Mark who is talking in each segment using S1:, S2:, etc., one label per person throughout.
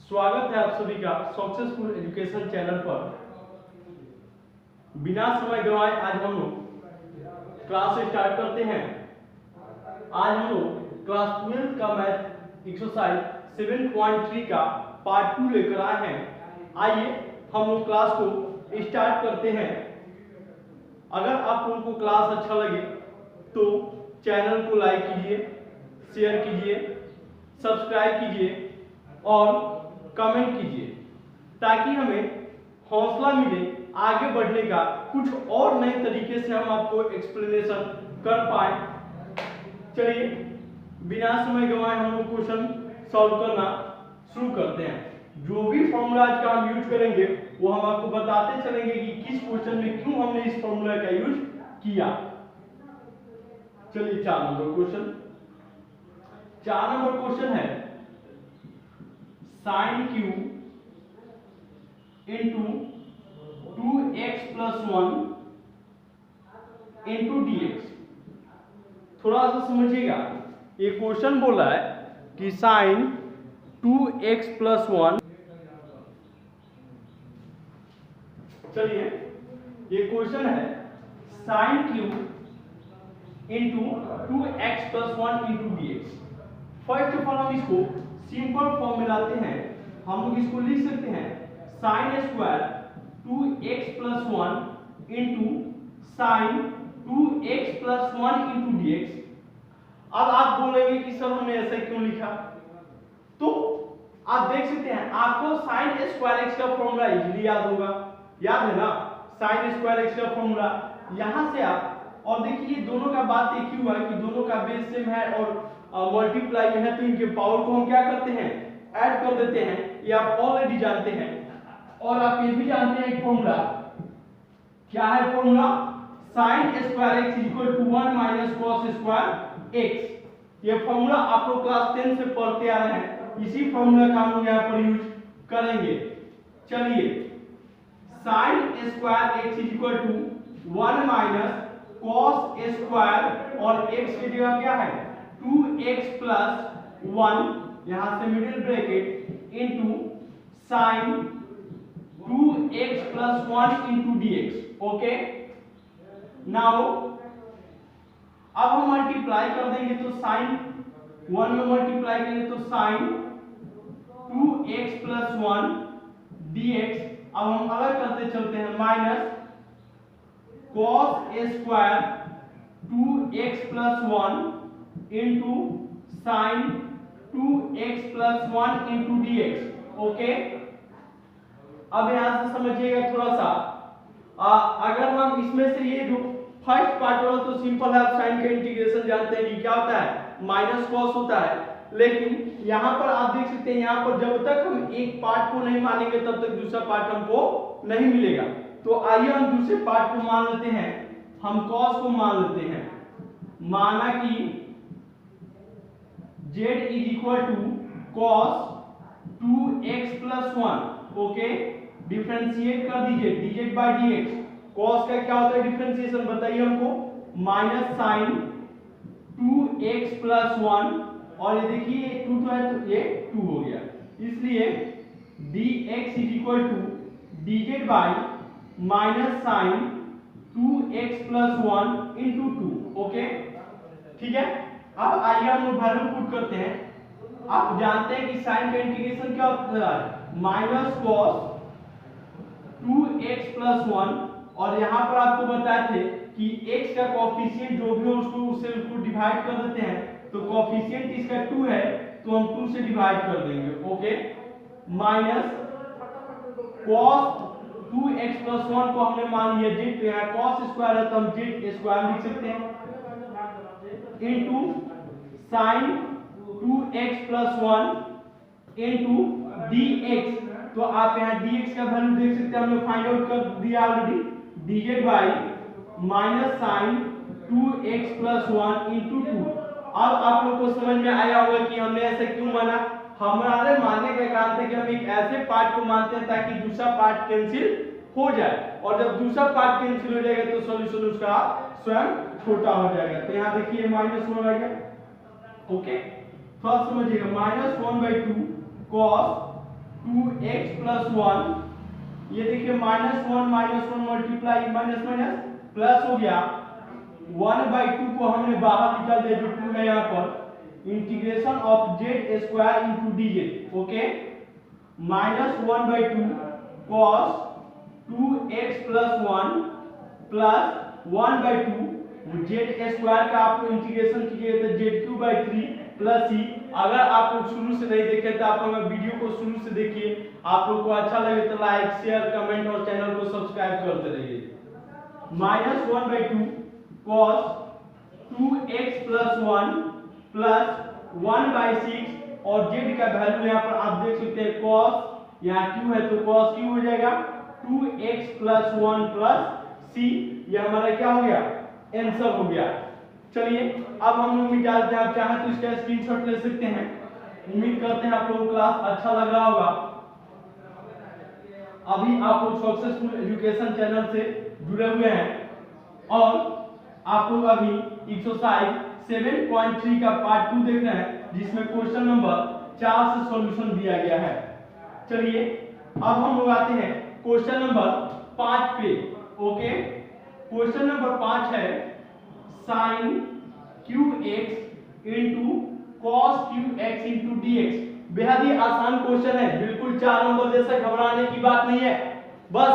S1: स्वागत है आप सभी का सक्सेसफुल एजुकेशन चैनल पर। बिना समय गंवाए आज हम लोग क्लास स्टार्ट करते हैं। आज हम लोग क्लास 12 का मैथ एक्सरसाइज 7.3 का पार्ट 2 लेकर आए हैं। आइए हम लोग क्लास को स्टार्ट करते हैं। अगर आप लोगों को क्लास अच्छा लगे तो चैनल को लाइक कीजिए, शेयर कीजिए, सब्सक्राइब कीजिए और कमेंट कीजिए ताकि हमें हौसला मिले आगे बढ़ने का, कुछ और नए तरीके से हम आपको एक्सप्लेनेशन कर पाए। चलिए बिना समय गंवाए हम लोग क्वेश्चन सॉल्व करना शुरू करते हैं। जो भी फॉर्मूलाज का हम यूज करेंगे वो हम आपको बताते चलेंगे कि किस क्वेश्चन में क्यों हमने इस फॉर्मूला का यूज किया। चलिए 4 नंबर क्वेश्चन। 4 नंबर क्वेश्चन है sin q into 2x plus 1 into dx। थोड़ा सा समझिएगा, ये क्वेश्चन बोला है कि sin 2x प्लस 1। चलिए ये क्वेश्चन है sin q into 2x plus 1 into dx। First of all हम इसको सिंपल फॉर्म में लाते हैं। हम लोग इसको लिख सकते हैं sine square 2x plus 1 into sine 2x plus 1 into dx। अब आप बोलेंगे कि सर हमने ऐसा क्यों लिखा, तो आप देख सकते हैं आपको साइन स्क्वायर x का फॉर्मूला इजीली याद होगा, याद है ना। साइन स्क्वायर x का फॉर्मूला यहां से आप, और देखिए दोनों का बात एक ही हुआ कि दोनों का बेस सेम है और मल्टीप्लाई में है, तो इनके पावर को हम क्या करते हैं, ऐड कर देते हैं। ये आप ऑलरेडी जानते हैं। और आप ये भी जानते हैं एक फॉर्मूला, क्या है formula, sin square x equal to 1 minus cos square x। ये फॉर्मूला आप लोग क्लास 10 से पढ़ते आ रहे हैं, इसी फॉर्मूला का हम यहां पर यूज करेंगे। चलिए sin square x equal to 1 minus cos square और x की जगह क्या है 2x प्लस 1, यहां से middle bracket into sine 2x plus 1 into dx। Okay, now अब हम मल्टीप्लाई कर देंगे तो साइन 1 में मल्टीप्लाई करेंगे तो साइन 2x प्लस 1 dx। अब हम अलग करते चलते हैं, minus cos square 2x plus 1 into sine 2x plus 1 into dx। Okay, अब यहां से समझिएगा थोड़ा सा, अगर हम इसमें से ये जो फर्स्ट पार्ट वाला तो सिंपल है, आप साइन का इंटीग्रेशन जानते हैं कि क्या होता है, माइनस कॉस होता है। लेकिन यहाँ पर आप देख सकते हैं, यहाँ पर जब तक हम एक पार्ट को नहीं मानेंगे तब तक दूसरा पार्ट हमको नहीं मिलेगा। तो आइए हम दूसरे पार्ट को मान लेते हैं, हम कॉस को मान लेते हैं। माना कि z is equal to cos 2x plus 1। Okay, differentiate कर दीजिए dz बाई dx। cos का क्या होता है डिफरेंशिएशन बताइए हमको, माइनस साइन 2x प्लस 1, और ये देखिए 2 तो है तो ये 2 हो गया, इसलिए dx is equal to dz by minus sine 2x plus 1 into 2। Okay ठीक है, अब आइए हम लोग वैल्यू पुट करते हैं। आप जानते हैं कि साइन का इंटीग्रेशन क्या होता है, माइनस कॉस 2x प्लस 1, और यहाँ पर आपको बताए थे कि x का कोएफिशिएंट जो भी हो उसको डिवाइड कर देते हैं, तो कोएफिशिएंट इसका 2 है तो हम 2 से डिवाइड कर देंगे। Okay, minus cos 2x plus 1 को हमने मान लिया z, तो यहाँ cos स्क्वायर है तो हम z स्क्वायर लिख सकते हैं, into sine 2x plus 1 into dx। तो आप यहाँ dx का वैल्यू देख सकते हैं, हमने फाइंड आउट कर दिया already, dz by minus sine 2x plus 1 into 2। अब आप लोग को समझ में आया होगा कि हमने ऐसा क्यों माना। हमारे मानने का कारण था कि हम एक ऐसे पार्ट को मानते हैं ताकि दूसरा पार्ट कैंसिल हो जाए, और जब दूसरा पार्ट कैंसिल हो जाएगा तो सॉल्यूशन उसका स्वयं छोटा हो जाएगा। तो यहाँ देखिए माइनस 1 आ गया। ओके, थोड़ा समझिएगा, माइनस 1/2 cos 2x प्लस 1, ये देखिए -1 मल्टीप्लाई माइनस माइनस प्लस हो गया 1/2 को हमने बाहर निकाल दिया, जो 2 है यहाँ पर, integration of Z square into D Z. Okay, -1/2 cos 2x plus 1 plus 1/2 Z square का आपको इंटीग्रेशन कीजिएगा तो z³ प्लस c। अगर आप लोग शुरू से नहीं देखे तो आप लोग वीडियो को शुरू से देखिए, आप लोग को अच्छा लगे तो लाइक शेयर कमेंट और चैनल को सब्सक्राइब करते रहिए। -1/2 cos 2x प्लस 1 प्लस 1/6 और z का वैल्यू यहाँ पर आप देख सकते हैं cos, यहाँ q है तो cos q हो जाएगा 2x प्लस 1 प्लस c। यह हमारा क्या हो गया, आंसर हो गया। चलिए अब हम लोग निकालते हैं, आप चाहें तो इसका स्क्रीनशॉट ले सकते हैं। उम्मीद करते हैं आप लोगों को क्लास अच्छा लग रहा होगा। अभी आप लोग सक्सेसफुल एजुकेशन चैनल से जुड़े हुए हैं और आप लोग अभी एक्सरसाइज 7.3 का पार्ट 2 देख रहे हैं, जिसमें क्वेश्चन नंबर 4 से सॉल्यूशन दिया गया है। चलिए अब हम लोग आते हैं क्वेश्चन नंबर 5 पे। ओके, क्वेश्चन नंबर 5 है sin qx into cos qx into dx। बेहद ही आसान क्वेश्चन है, बिल्कुल 4 नंबर जैसा घबराने की बात नहीं है, बस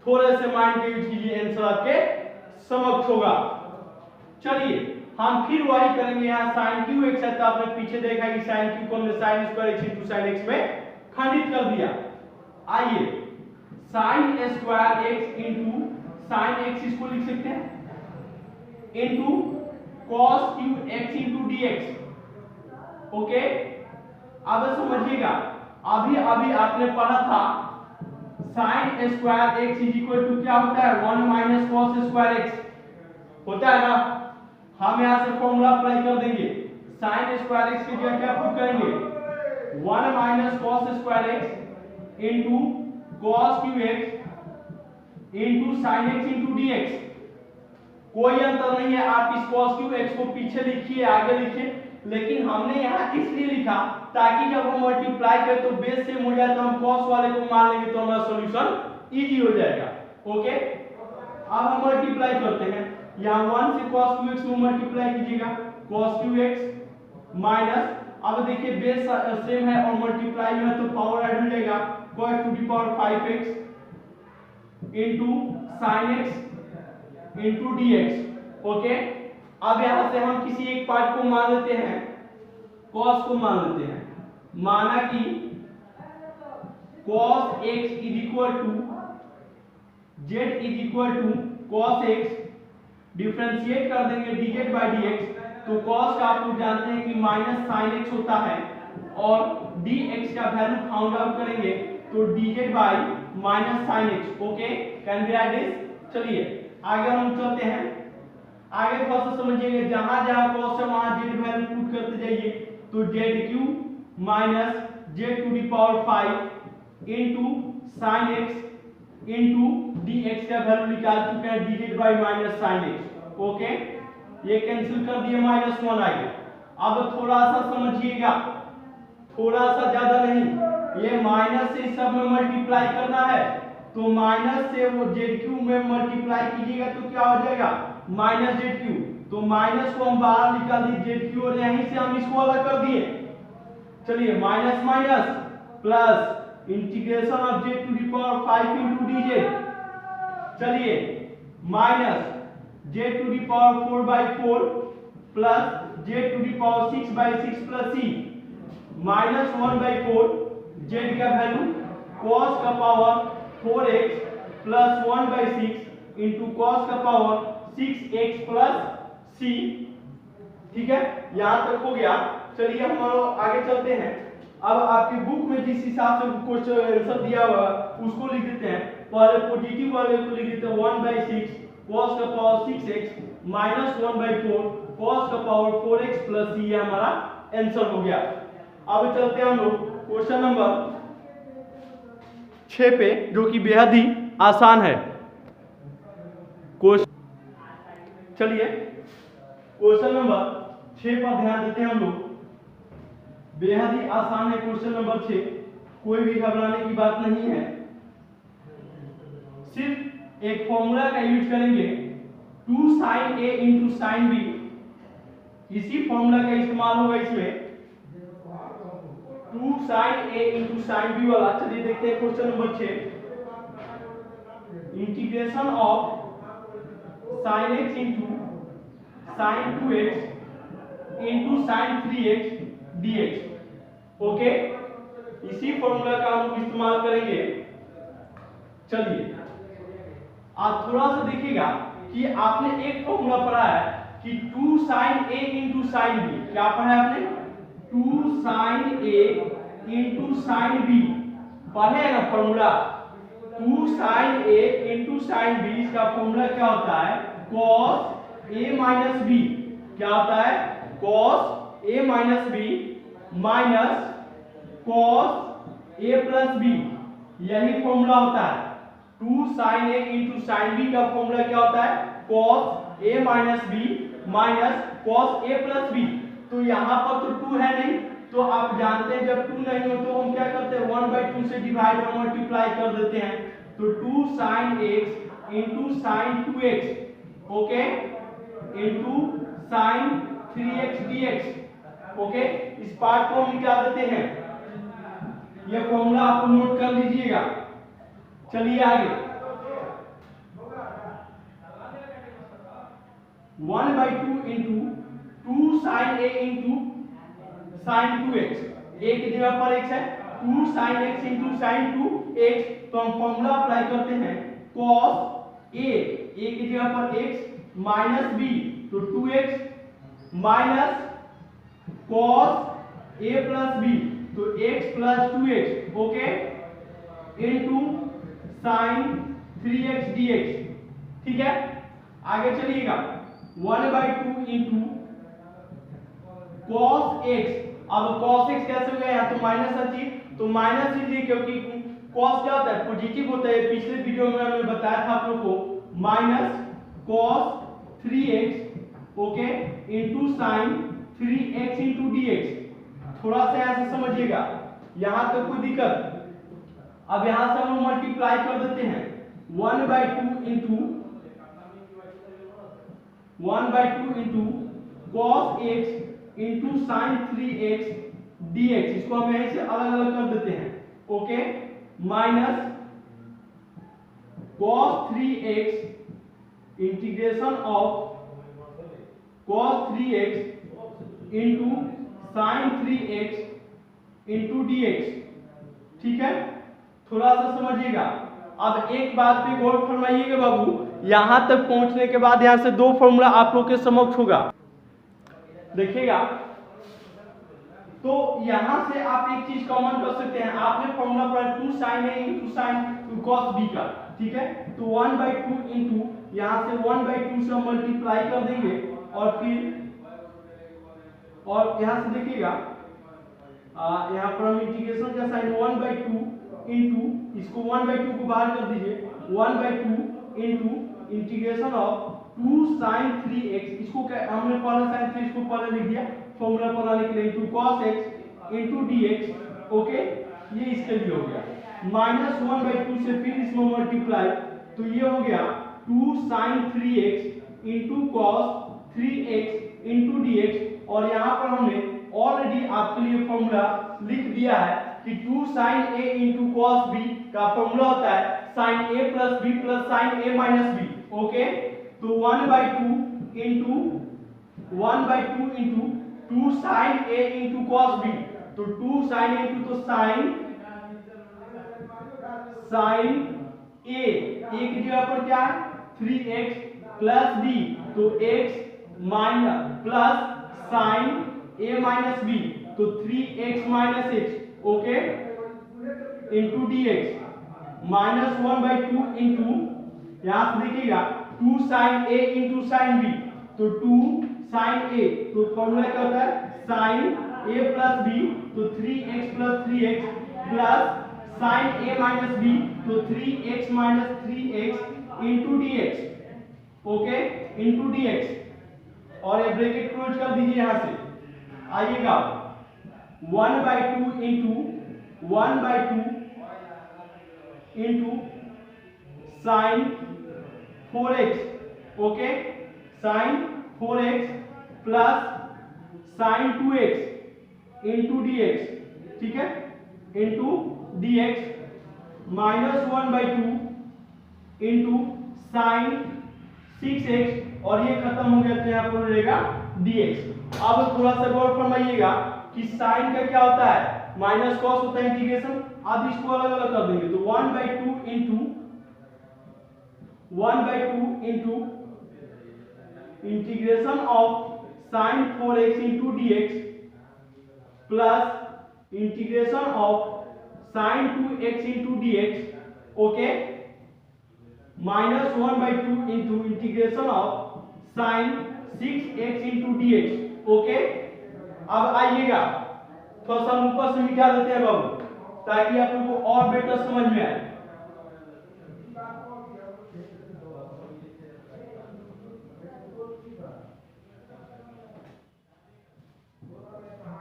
S1: थोड़े से माइंड के यूज कीजिए, आंसर आपके समक्ष होगा। चलिए हम फिर वही करेंगे, यहाँ sin qx है तो आपने पीछे देखा कि sin q को हमने sin square x into sin x में खंडित कर दिया। आइए sin square x into sin x इसको लिख सकते हैं into cos qx into dx। Okay, अब समझिएगा, अभी आपने पढ़ा था sin square x is equal to क्या होता है, 1 माइनस cos स्क्वायर x होता है ना। हम यहाँ से फॉर्मूला अप्लाई कर देंगे, sin स्क्वायर x की जगह क्या पुट करेंगे, 1 minus cos square x into cos qx into sin x into dx। कोई अंतर नहीं है, आप इस cos qx को पीछे लिखिए आगे लिखिए, लेकिन हमने यहाँ इसलिए लिखा ताकि जब हम मल्टीप्लाई करें तो बेस सेम हो जाए तो हम cos वाले को मान लेंगे तो हमारा सॉल्यूशन इजी हो जाएगा। ओके, अब हम मल्टीप्लाई करते हैं, यहाँ 1 से cos qx को मल्टीप्लाई कीजिएगा, cos qx माइनस, अब देखिए बेस सेम है और मल्टीप्लाई में तो पावर ऐड हो जाएगा, cos to the power 5x into sin x into dx। Okay, अब यहां से हम किसी एक पार्ट को मान लेते हैं, cos को मान लेते हैं, माना कि cos x is equal to z is equal to cos x, differentiate कर देंगे dz बाय dx, तो cos का आप लोग जानते हैं कि माइनस sin x होता है और dx का वैल्यू फाउंड आउट करेंगे तो dz by minus sin x। Okay, can be right this. चलिए आगे हम चलते हैं, आगे थोड़ा सा समझिएगा, जहां जहां cos है वहां z वैल्यू पुट करते जाइए, तो z³ minus z to the power 5 into sin x into dx का वैल्यू निकाल चुके हैं dz by minus sin x। Okay, ये कैंसिल कर दिए, -1 आ गया। अब थोड़ा सा समझिएगा, थोड़ा सा ज्यादा नहीं, ये माइनस से सब में मल्टीप्लाई करना है, तो माइनस से वो z³ में मल्टीप्लाई कीजिएगा तो क्या हो जाएगा, माइनस z³, तो माइनस को हम बाहर निकाल दिए z³ और यहीं से हम इसको अलग कर दिए। चलिए minus minus plus integration of z to the power 5 into dz। चलिए minus z to the power 4/4 plus z to the power 6/6 plus c minus 1/4, z का वैल्यू cos का power 4x plus 1/6 into cos का power 6x plus c। ठीक है, यहां तक हो गया। चलिए हम आगे चलते हैं। अब आपकी बुक में जिस हिसाब से क्वेश्चन आंसर दिया हुआ उसको लिख देते हैं। पहले पॉजिटिव वाले को लिख देते हैं 1/6 cos का पावर 6x माइनस 1/4 cos का पावर 4x प्लस c, ये हमारा आंसर हो गया। अब चलते हैं हम लोग क्वेश्चन नंबर 6 पे, जो कि बेहद ही आसान है। चलिए क्वेश्चन नंबर 6 पर ध्यान देते हैं हम लोग, बेहद ही आसान है क्वेश्चन नंबर 6। कोई भी घबराने की बात नहीं है, सिर्फ एक फॉर्मूला का यूज करेंगे 2 sin a into sine B, इसी फॉर्मूला का इस्तेमाल होगा इसमें 2 sin a into sine B वाला। चलिए देखते हैं question number 6, integration of sin x into sin 2x into sin 3x dx। Okay, इसी फॉर्मूला का हम इस्तेमाल करेंगे। चलिए आप थोड़ा सा देखिएगा कि आपने एक फॉर्मूला पढ़ा है कि 2 sin a into sine B, क्या पढ़ा है आपने? 2 sin a into sine B पढ़े ना formula. 2 sin a into sine B, इसका फॉर्मूला क्या होता है? cos a minus B. क्या होता है? cos a minus B minus cos a plus B, यही फॉर्मूला होता है। 2 sin a into sine B का फॉर्मूला क्या होता है? cos a minus B minus cos a plus B. तो यहाँ पर तो 2 है नहीं, तो आप जानते हैं जब 2 नहीं हो तो हम क्या करते हैं? 1/2 से डिवाइड और मल्टीप्लाई कर देते हैं। तो 2 sin x into sin 2x, okay, into sin 3x dx। Okay, इस पार्ट को हम निकाल देते हैं। यह फॉर्मूला आप नोट कर लीजिएगा। चलिए आगे, 1/2 into 2 sin a into sin 2x, a की जगह पर x है, 2 sin x into sin 2x, तो हम फॉर्मूला अप्लाई करते हैं cos a की जगह पर x माइनस b, तो 2x minus cos a plus b, तो x plus 2x, okay, into sin 3x dx। ठीक है, आगे चलिएगा, 1/2 इंटू cos x। अब cos x कैसे हो गया? तो माइनस है चीज, तो माइनस लीजिए, क्योंकि cos क्या होता है? पॉजिटिव होता है। पिछले वीडियो में हमने बताया था आप लोग को, minus cos 3x, okay, into sin 3x into dx। थोड़ा सा ऐसे समझिएगा, यहां तो कोई दिक्कत। अब यहां से हम मल्टीप्लाई कर देते हैं, 1/2 into cos x into sin 3x dx, इसको हम यहीं से अलग अलग कर देते हैं, okay, minus cos 3x integration of cos 3x into sin 3x into dx। ठीक है, थोड़ा सा समझिएगा। अब एक बात पे गौर फरमाइएगा बाबू, यहां तक पहुंचने के बाद यहां से दो फॉर्मूला आप लोग के समक्ष होगा, देखिएगा। तो यहां से आप एक चीज कॉमन कर सकते हैं, आपने फॉर्मूला पढ़ा 2 sin a into sin cos b का, ठीक है, तो 1/2 इंटू यहां से 1/2 से मल्टीप्लाई कर देंगे, और फिर और यहां से देखिएगा, यहाँ पर हम इंटीग्रेशन का साइन 1/2 इंटू, इसको 1/2 को बाहर कर दीजिए, 1/2 into integration of 2 sin 3x, इसको हमने पहले sin 3 इसको पहले लिख दिया फॉर्मूला बनाने के लिए, into cos x into dx, okay, ये इसके लिए हो गया, माइनस 1/2 से फिर इसमें मल्टीप्लाई, तो ये हो गया 2 sin 3x into cos 3x into dx। और यहाँ पर हमने ऑलरेडी आपके लिए फॉर्मूला लिख दिया है कि 2 sin a into cos b का फॉर्मूला होता है sin a plus b plus sin a minus b, okay, तो 1/2 into 2 sin a into cos b, तो 2 sin a इंटू, तो sin a की जगह पर क्या है? 3x प्लस b, तो x minus plus sin a minus b, तो 3x minus x, okay, into dx, minus 1/2 into, यहां से देखिएगा 2 sin a into sin b, तो 2 sin a, तो फॉर्मूला क्या होता है? sin a प्लस b, तो 3x plus 3x plus sin a minus b, तो 3x minus 3x into dx, okay, into dx, और ये ब्रैकेट क्लोज कर दीजिए। यहां से आइएगा 1/2 into 1/2 into sine 4x, okay, sine 4x plus sine 2x into dx, ठीक है, into dx minus 1/2 into sine 6x और ये खत्म हो गया तो यहाँ पर रहेगा dx। अब थोड़ा सा गौर फरमाइएगा कि साइन का क्या होता है, माइनस कॉस होता है इंटीग्रेशन। अब इसको अलग अलग कर देंगे तो 1/2 into integration of sine 4x into dx plus integration of sine 2x into dx, okay, minus 1/2 into integration of sine 6x into dx, okay. अब आइएगा थोड़ा सा ऊपर से मिटा देते हैं बाबू ताकि आप लोगों को और बेटर समझ में आए।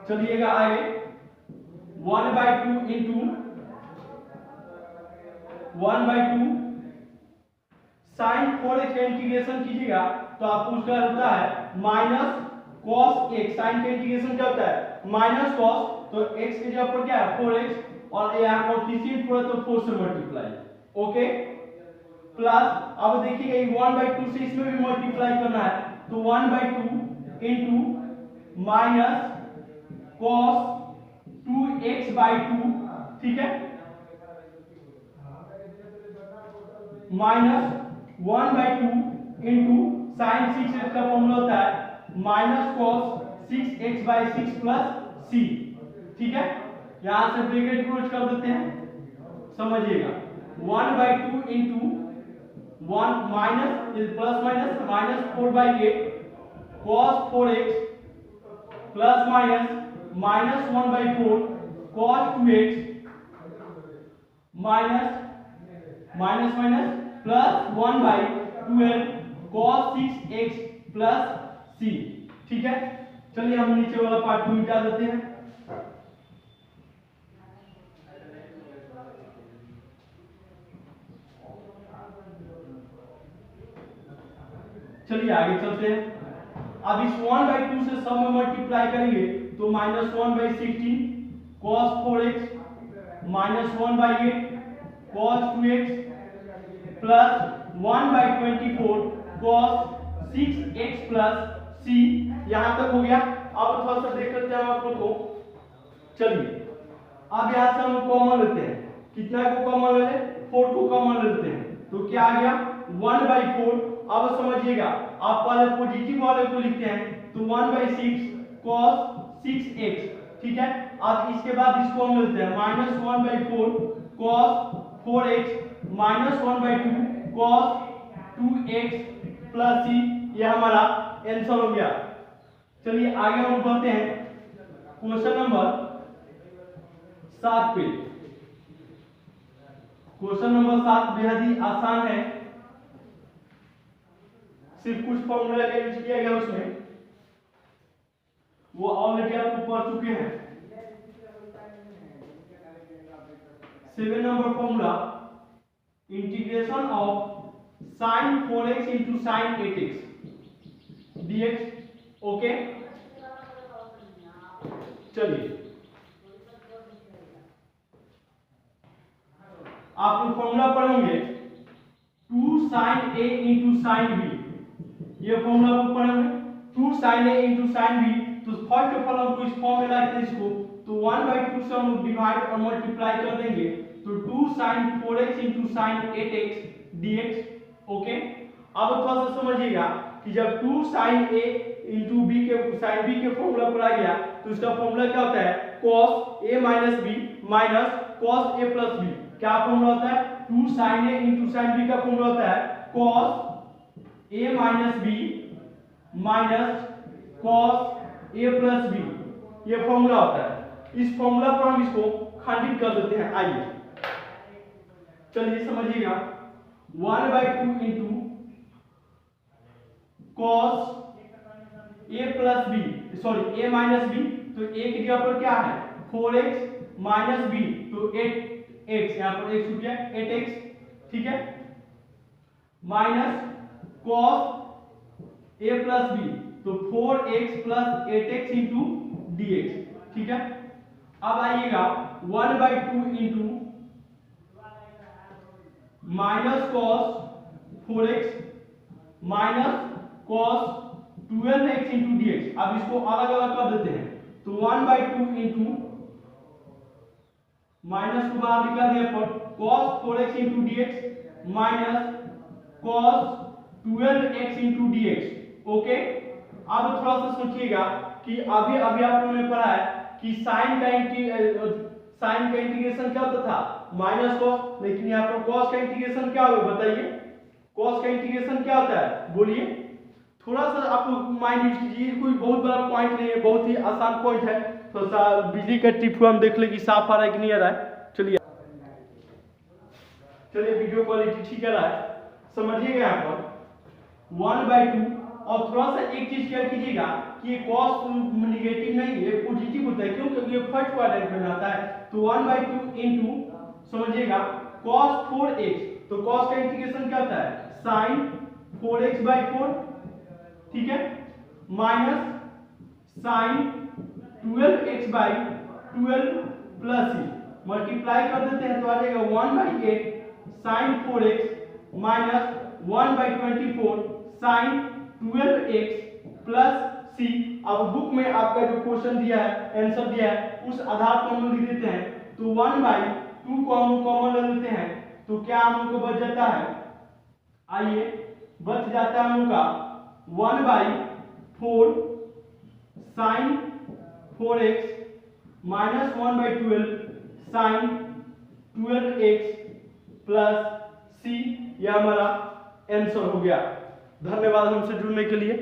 S1: चलिएगा आगे 1/2 इंटू 1/2 साइन 4x का इंटीग्रेशन कीजिएगा तो आपको उसका होता है माइनस कॉस x। साइन का इंटीग्रेशन क्या होता है, माइनस कॉस, तो x की जगह पर क्या है 4x और यहाँ कोएफिशिएंट 4 तो 4 से मल्टीप्लाई, ओके, प्लस अब देखिएगा ये 1/2 से इसमें भी मल्टीप्लाई करना है तो 1/2 इंटू माइनस cos 2x/2, ठीक है, माइनस 1/2 इंटू साइन 6x का फॉर्मूला होता है minus cos 6x/6 plus c, ठीक है, यहां से ब्रैकेट क्लोज कर देते हैं, समझिएगा 1/2 into 1 minus plus minus minus 4/8 cos 4x plus minus minus 1/4 cos 2x minus minus minus plus 1/12 cos 6x plus c, ठीक है। चलिए हम नीचे वाला पार्ट को मिटा देते हैं। चलिए आगे चलते हैं। अब इस 1/2 से सब में मल्टीप्लाई करेंगे तो minus 1/16 cos 4x minus 1/8 cos 2x plus 1/24 cos 6x plus c, यहां तक हो गया। अब थोड़ा सा देख लेते हैं आप लोग को। चलिए अब यहां से हम कॉमन लेते हैं, कितना को कॉमन ले लें, 4 को कॉमन लेते हैं तो क्या आ गया 1/4। अब समझिएगा आप पहले पॉजिटिव वाले को लिखते हैं तो 1/6 cos 6x, ठीक है। अब इसके बाद इसको हम लेते हैं minus 1/4 cos 4x minus 1/2 cos 2x plus c, यह हमारा आंसर हो गया। चलिए आगे हम बढ़ते हैं क्वेश्चन नंबर 7 पे। क्वेश्चन नंबर 7 बेहद ही आसान है, सिर्फ कुछ फॉर्मूला का यूज किया गया उसमें, वो ऑलरेडी आपको पढ़ चुके हैं। 7 number formula integration of sin 4x into sin 8x dx, okay. चलिए आप लोग फॉर्मूला पढ़ेंगे 2 sin a into sin b, ये फॉर्मूला को पढ़ेंगे 2 sin a into sin b। तो फर्स्ट ऑफ ऑल हमको इस फॉर्म में लाते हैं इसको तो 1/2 से हम डिवाइड और मल्टीप्लाई कर देंगे तो 2 sin 4x into sin 8x dx, okay. अब थोड़ा सा समझिएगा कि जब 2 sin a into b के sin b के फॉर्मूला पर आ गया तो इसका फॉर्मूला क्या होता है cos a minus b minus cos a plus b। क्या फॉर्मूला होता है 2 sin a into sin b का फॉर्मूला होता है cos a minus b minus cos a plus b, ये फॉर्मूला होता है। इस फॉर्मूला पर हम इसको खंडित कर देते हैं। आइए चलिए समझिएगा 1/2 into cos a plus b, sorry a minus b, तो a की जगह पर क्या है 4x माइनस बी तो 8x, यहाँ पर x छूट गया 8x, ठीक है, minus cos a plus B तो 4x plus 8x into dx, ठीक है। अब आइएगा 1/2 into minus cos 4x minus cos 12x into dx। अब इसको अलग अलग कर देते हैं तो 1/2 इंटू माइनस को बाहर निकाल दिया पर cos 4x into dx minus cos 12x into dx। Okay, अब थोड़ा सा सोचिएगा कि अभी अभी आप लोगों ने पढ़ा है कि साइन का इंटीग्रेशन क्या होता था, माइनस कॉस, लेकिन यहाँ पर cos का इंटीग्रेशन क्या होगा बताइए, cos का इंटीग्रेशन क्या होता है बोलिए। थोड़ा सा आप माइंड यूज कीजिए, कोई बहुत बड़ा पॉइंट नहीं है, बहुत ही आसान पॉइंट है। थोड़ा सा बिजली का टिप हम देख ले कि साफ आ रहा है कि नहीं आ रहा है। चलिए वीडियो क्वालिटी ठीक आ रहा है, समझिएगा यहाँ पर 1/2। और थोड़ा सा एक चीज क्या कीजिएगा कि ये cos निगेटिव नहीं है, पॉजिटिव होता है, क्यों? क्योंकि ये फर्स्ट क्वाड्रेंट में आता है। तो 1/2 इंटू समझिएगा cos 4x, तो cos का इंटीग्रेशन क्या होता है sin 4x/4, ठीक है, माइनस sin 12x/12 प्लस ही मल्टीप्लाई कर देते हैं तो आ जाएगा 1/8 sin 4x minus 1/24 sin 12x plus c। अब बुक में आपका जो क्वेश्चन दिया है, आंसर दिया है, उस आधार पर हम लिख देते हैं। तो 1/2 को हम कॉमन ले लेते हैं तो क्या हम लोग को बच जाता है, आइए बच जाता है हम लोग का 1/4 sin 4x minus 1/12 sin 12x plus c। यह हमारा आंसर हो गया। धन्यवाद हमसे जुड़ने के लिए।